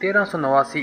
1389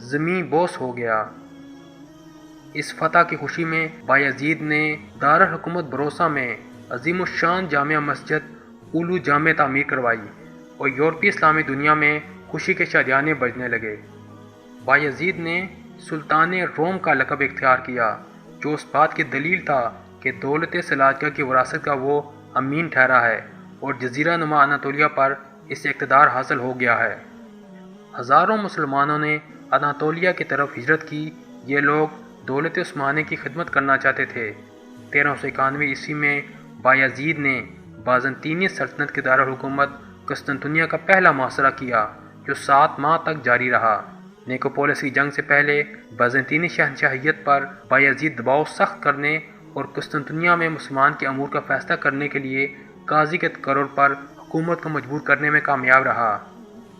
زمین بوس ہو گیا۔ اس فتح کی خوشی میں بایزید نے دارالحکومت بروسا میں عظیم الشان جامع مسجد اولو جامع تعمیر کروائی اور یورپی اسلامی دنیا میں خوشی کے شادیانے بجنے لگے۔ بایزید نے سلطان روم کا لقب اختیار کیا، جو اس بات کی دلیل تھا کہ دولت سلاجقہ کی وراثت کا وہ امین ٹھہرا ہے اور جزیرہ نما اناطولیہ پر اسے اقتدار حاصل ہو گیا ہے۔ ہزاروں مسلمانوں نے اناطولیہ کی طرف ہجرت کی۔ یہ لوگ دولت عثمانی کی خدمت کرنا چاہتے تھے۔ 1391 عیسوی میں بایزید نے بازنطینی سلطنت کے دارالحکومت قسطنطنیہ کا پہلا محاصرہ کیا، جو 7 ماہ تک جاری رہا۔ نیکوپولس کی جنگ سے پہلے بازنطینی شہنشاہیت پر بایزید دباؤ سخت کرنے اور قسطنطنیہ میں مسلمان کے امور کا فیصلہ کرنے کے لیے قاضی کے تقرر پر حکومت کو مجبور کرنے میں کامیاب رہا۔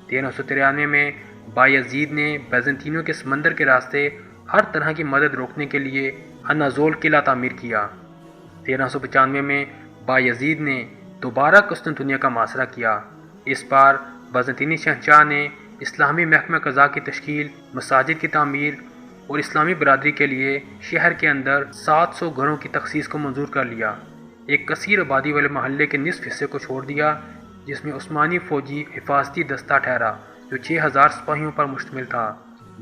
1393 میں بایزید نے بیزنطینیوں کے سمندر کے راستے ہر طرح کی مدد روکنے کے لیے انازول قلعہ تعمیر کیا۔ 1395 میں بایزید نے دوبارہ قسطنطنیہ کا محاصرہ کیا۔ اس بار بیزنطینی شہنشاہ نے اسلامی محکمہ قضاء کی تشکیل، مساجد کی تعمیر اور اسلامی برادری کے لیے شہر کے اندر 700 گھروں کی تخصیص کو منظور کر لیا۔ ایک کثیر آبادی والے محلے کے نصف حصے کو چھوڑ دیا، جس میں عثمانی فوجی حفاظتی دستہ ٹھہرا جو 6000 سپاہیوں پر مشتمل تھا۔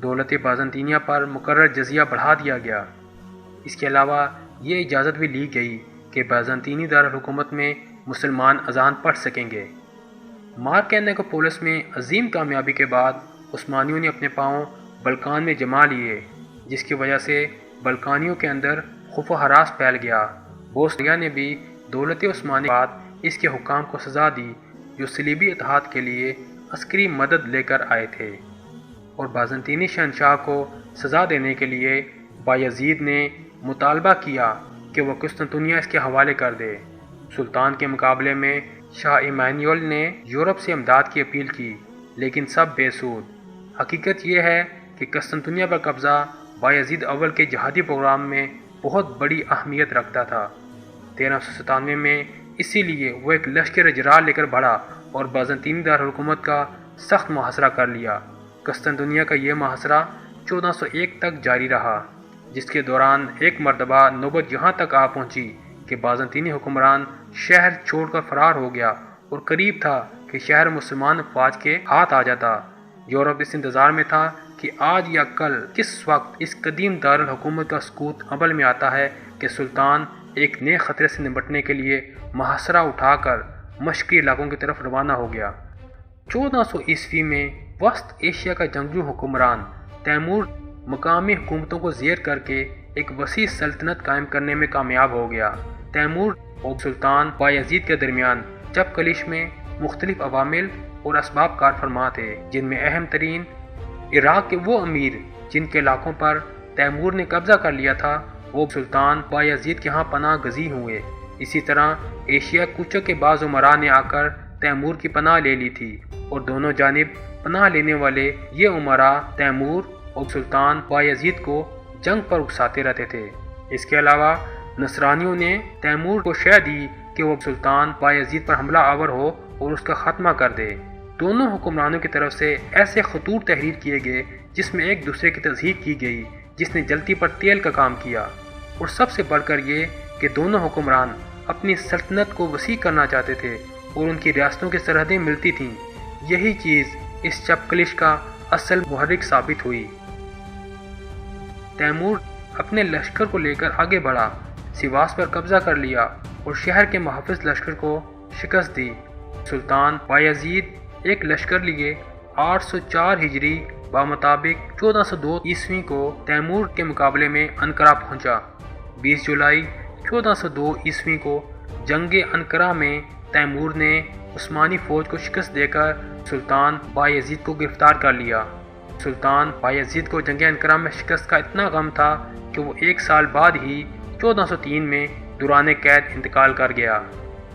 دولت بازنطینیہ پر مقرر جزیہ بڑھا دیا گیا۔ اس کے علاوہ یہ اجازت بھی لی گئی کہ بیزنطینی دارالحکومت میں مسلمان اذان پڑھ سکیں گے۔ مارک نیکوپولس میں عظیم کامیابی کے بعد عثمانیوں نے اپنے پاؤں بلقان میں جما لیے، جس کی وجہ سے بلقانیوں کے اندر خوف و ہراس پھیل گیا۔ بوسنیا نے بھی دولت عثمانی کے بعد اس کے حکام کو سزا دی، جو صلیبی اتحاد کے لیے عسکری مدد لے کر آئے تھے، اور بازنطینی شہنشاہ کو سزا دینے کے لیے بایزید نے مطالبہ کیا کہ وہ قسطنطنیہ اس کے حوالے کر دے۔ سلطان کے مقابلے میں شاہ ایمانوئل نے یورپ سے امداد کی اپیل کی، لیکن سب بے سود۔ حقیقت یہ ہے کہ قسطنطنیہ پر قبضہ بایزید اول کے جہادی پروگرام میں بہت بڑی اہمیت رکھتا تھا۔ 1397 میں اسی لیے وہ ایک لشکر اجرا لے کر بڑھا اور بازنطینی دارالحکومت کا سخت محاصرہ کر لیا۔ قسطنطنیہ کا یہ محاصرہ 1401 تک جاری رہا، جس کے دوران ایک مرتبہ نوبت یہاں تک آ پہنچی کہ بازنطینی حکمران شہر چھوڑ کر فرار ہو گیا اور قریب تھا کہ شہر مسلمان افواج کے ہاتھ آ جاتا۔ یورپ اس انتظار میں تھا کہ آج یا کل کس وقت اس قدیم دارالحکومت کا سقوط عمل میں آتا ہے کہ سلطان ایک نئے خطرے سے نمٹنے کے لیے محاصرہ اٹھا کر مشرقی علاقوں کی طرف روانہ ہو گیا۔ 1400 عیسوی میں وسط ایشیا کا جنگجو حکمران تیمور مقامی حکومتوں کو زیر کر کے ایک وسیع سلطنت قائم کرنے میں کامیاب ہو گیا۔ تیمور اور سلطان بایزید کے درمیان جب کلش میں مختلف عوامل اور اسباب کار فرما تھے، جن میں اہم ترین عراق کے وہ امیر جن کے علاقوں پر تیمور نے قبضہ کر لیا تھا وہ سلطان بایزید کے ہاں پناہ گزین ہوئے۔ اسی طرح ایشیا کوچہ کے بعض امراء نے آ کر تیمور کی پناہ لے لی تھی، اور دونوں جانب پناہ لینے والے یہ امراء تیمور اور سلطان بایزید کو جنگ پر اکساتے رہتے تھے۔ اس کے علاوہ نصرانیوں نے تیمور کو شے دی کہ وہ سلطان بایزید پر حملہ آور ہو اور اس کا خاتمہ کر دے۔ دونوں حکمرانوں کی طرف سے ایسے خطوط تحریر کیے گئے جس میں ایک دوسرے کی تصحیح کی گئی، جس نے جلتی پر تیل کا کام کیا، اور سب سے بڑھ کر یہ کہ دونوں حکمران اپنی سلطنت کو وسیع کرنا چاہتے تھے اور ان کی ریاستوں کی سرحدیں ملتی تھیں۔ یہی چیز اس چپ کلش کا اصل محرک ثابت ہوئی۔ تیمور اپنے لشکر کو لے کر آگے بڑھا، سواس پر قبضہ کر لیا اور شہر کے محافظ لشکر کو شکست دی۔ سلطان بایزید ایک لشکر لیے 804 ہجری بمطابق 1402 عیسوی کو تیمور کے مقابلے میں انقرہ پہنچا۔ 20 جولائی 1402 عیسوی کو جنگ انقرہ میں تیمور نے عثمانی فوج کو شکست دے کر سلطان بایزید کو گرفتار کر لیا۔ سلطان بایزید کو جنگ انقرہ میں شکست کا اتنا غم تھا کہ وہ 1 سال بعد ہی 1403 میں دوران قید انتقال کر گیا۔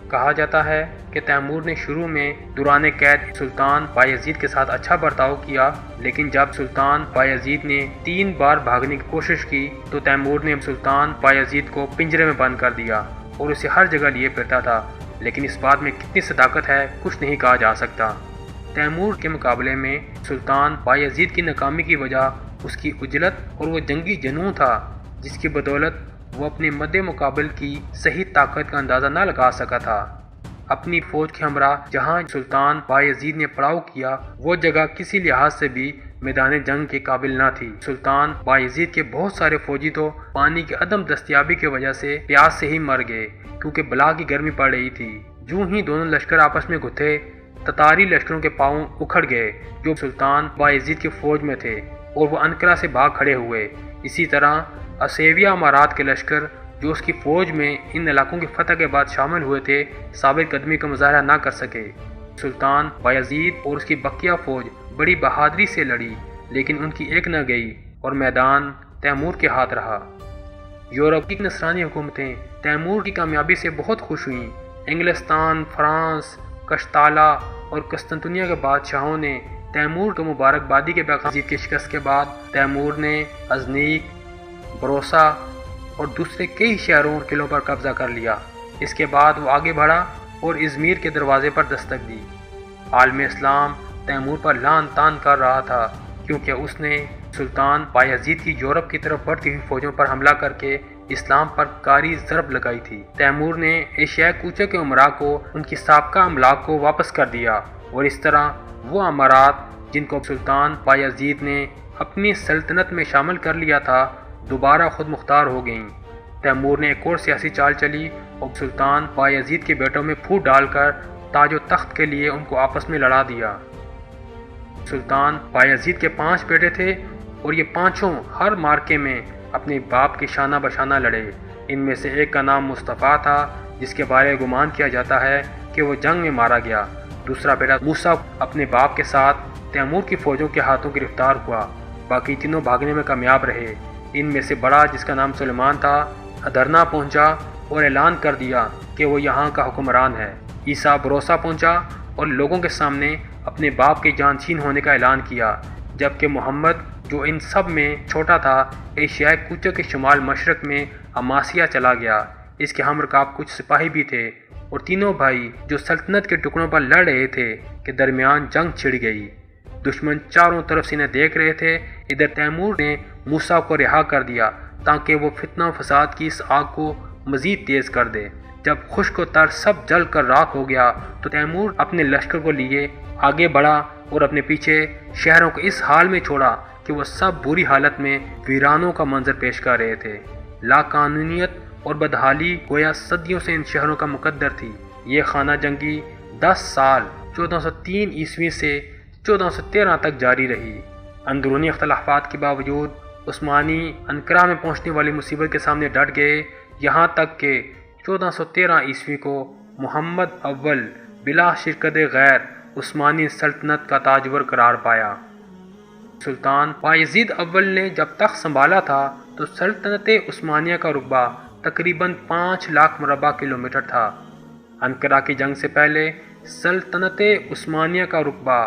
کہا جاتا ہے کہ تیمور نے شروع میں دوران قید سلطان بایزید کے ساتھ اچھا برتاؤ کیا، لیکن جب سلطان بایزید نے 3 بار بھاگنے کی کوشش کی تو تیمور نے سلطان بایزید کو پنجرے میں بند کر دیا اور اسے ہر جگہ لیے پھرتا تھا، لیکن اس بات میں کتنی صداقت ہے کچھ نہیں کہا جا سکتا۔ تیمور کے مقابلے میں سلطان بایزید کی ناکامی کی وجہ اس کی عجلت اور وہ جنگی جنون تھا جس کی بدولت وہ اپنے مد مقابل کی صحیح طاقت کا اندازہ نہ لگا سکا تھا۔ اپنی فوج کے ہمراہ جہاں سلطان بایزید نے پڑاؤ کیا، وہ جگہ کسی لحاظ سے بھی میدان جنگ کے قابل نہ تھی۔ سلطان بایزید کے بہت سارے فوجی تو پانی کی عدم دستیابی کی وجہ سے پیاس سے ہی مر گئے، کیونکہ بلا کی گرمی پڑ رہی تھی۔ جو ہی دونوں لشکر آپس میں گھٹے، تتاری لشکروں کے پاؤں اکھڑ گئے جو سلطان بایزید کی فوج میں تھے، اور وہ انقرہ سے بھاگ کھڑے ہوئے۔ اسی طرح اسیویہ امارات کے لشکر جو اس کی فوج میں ان علاقوں کی فتح کے بعد شامل ہوئے تھے، ثابت قدمی کا مظاہرہ نہ کر سکے۔ سلطان بایزید اور اس کی بقیہ فوج بڑی بہادری سے لڑی، لیکن ان کی ایک نہ گئی اور میدان تیمور کے ہاتھ رہا۔ یورپ کی نصرانی حکومتیں تیمور کی کامیابی سے بہت خوش ہوئیں۔ انگلستان، فرانس، کشتالہ اور قسطنطنیہ کے بادشاہوں نے تیمور کو مبارکبادی کے پیغام کی شکست کے بعد تیمور نے غزنیق، بروسا اور دوسرے کئی شہروں اور قلعوں پر قبضہ کر لیا۔ اس کے بعد وہ آگے بڑھا اور ازمیر کے دروازے پر دستک دی۔ عالم اسلام تیمور پر لعن طعن کر رہا تھا کیونکہ اس نے سلطان بایزید کی یورپ کی طرف بڑھتی ہوئی فوجوں پر حملہ کر کے اسلام پر کاری ضرب لگائی تھی۔ تیمور نے ایشیائی کوچے کے امراء کو ان کی سابقہ املاک کو واپس کر دیا، اور اس طرح وہ امارات جن کو سلطان بایزید نے اپنی سلطنت میں شامل کر لیا تھا دوبارہ خود مختار ہو گئیں۔ تیمور نے ایک اور سیاسی چال چلی اور سلطان بایزید کے بیٹوں میں پھوٹ ڈال کر تاج و تخت کے لیے ان کو آپس میں لڑا دیا۔ سلطان بایزید کے 5 بیٹے تھے اور یہ پانچوں ہر مارکے میں اپنے باپ کے شانہ بشانہ لڑے۔ ان میں سے ایک کا نام مصطفیٰ تھا جس کے بارے گمان کیا جاتا ہے کہ وہ جنگ میں مارا گیا۔ دوسرا بیٹا موسیٰ اپنے باپ کے ساتھ تیمور کی فوجوں کے ہاتھوں گرفتار ہوا۔ باقی تینوں بھاگنے میں کامیاب رہے۔ ان میں سے بڑا جس کا نام سلیمان تھا ادرنا پہنچا اور اعلان کر دیا کہ وہ یہاں کا حکمران ہے۔ عیسیٰ بروسا پہنچا اور لوگوں کے سامنے اپنے باپ کے جانشین ہونے کا اعلان کیا، جبکہ محمد جو ان سب میں چھوٹا تھا ایشیائی کوچے کے شمال مشرق میں اماسیا چلا گیا۔ اس کے ہم رکاب کچھ سپاہی بھی تھے، اور تینوں بھائی جو سلطنت کے ٹکڑوں پر لڑ رہے تھے کے درمیان جنگ چھڑ گئی۔ دشمن چاروں طرف سے انہیں دیکھ رہے تھے۔ ادھر تیمور نے موسیٰ کو رہا کر دیا تاکہ وہ فتنہ و فساد کی اس آگ کو مزید تیز کر دے۔ جب خشک و تر سب جل کر راکھ ہو گیا تو تیمور اپنے لشکر کو لیے آگے بڑھا اور اپنے پیچھے شہروں کو اس حال میں چھوڑا کہ وہ سب بری حالت میں ویرانوں کا منظر پیش کر رہے تھے۔ لا قانونیت اور بدحالی گویا صدیوں سے ان شہروں کا مقدر تھی۔ یہ خانہ جنگی 10 سال 1403 عیسوی سے 1413 تک جاری رہی۔ اندرونی اختلافات کے باوجود عثمانی انقرہ میں پہنچنے والی مصیبت کے سامنے ڈٹ گئے، یہاں تک کہ 1413 عیسوی کو محمد اول بلا شرکت غیر عثمانی سلطنت کا تاجور قرار پایا۔ سلطان بایزید اول نے جب تخت سنبھالا تھا تو سلطنت عثمانیہ کا رقبہ تقریباً 5 لاکھ مربع کلومیٹر تھا۔ انقرہ کی جنگ سے پہلے سلطنت عثمانیہ کا رقبہ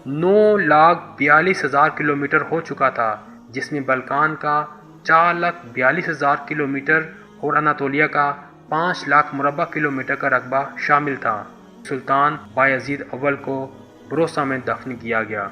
9,42,000 کلومیٹر ہو چکا تھا، جس میں بلقان کا 4,42,000 کلومیٹر اور اناطولیہ کا 5 لاکھ مربع کلومیٹر کا رقبہ شامل تھا۔ سلطان بایزید اول کو بروسا میں دفن کیا گیا۔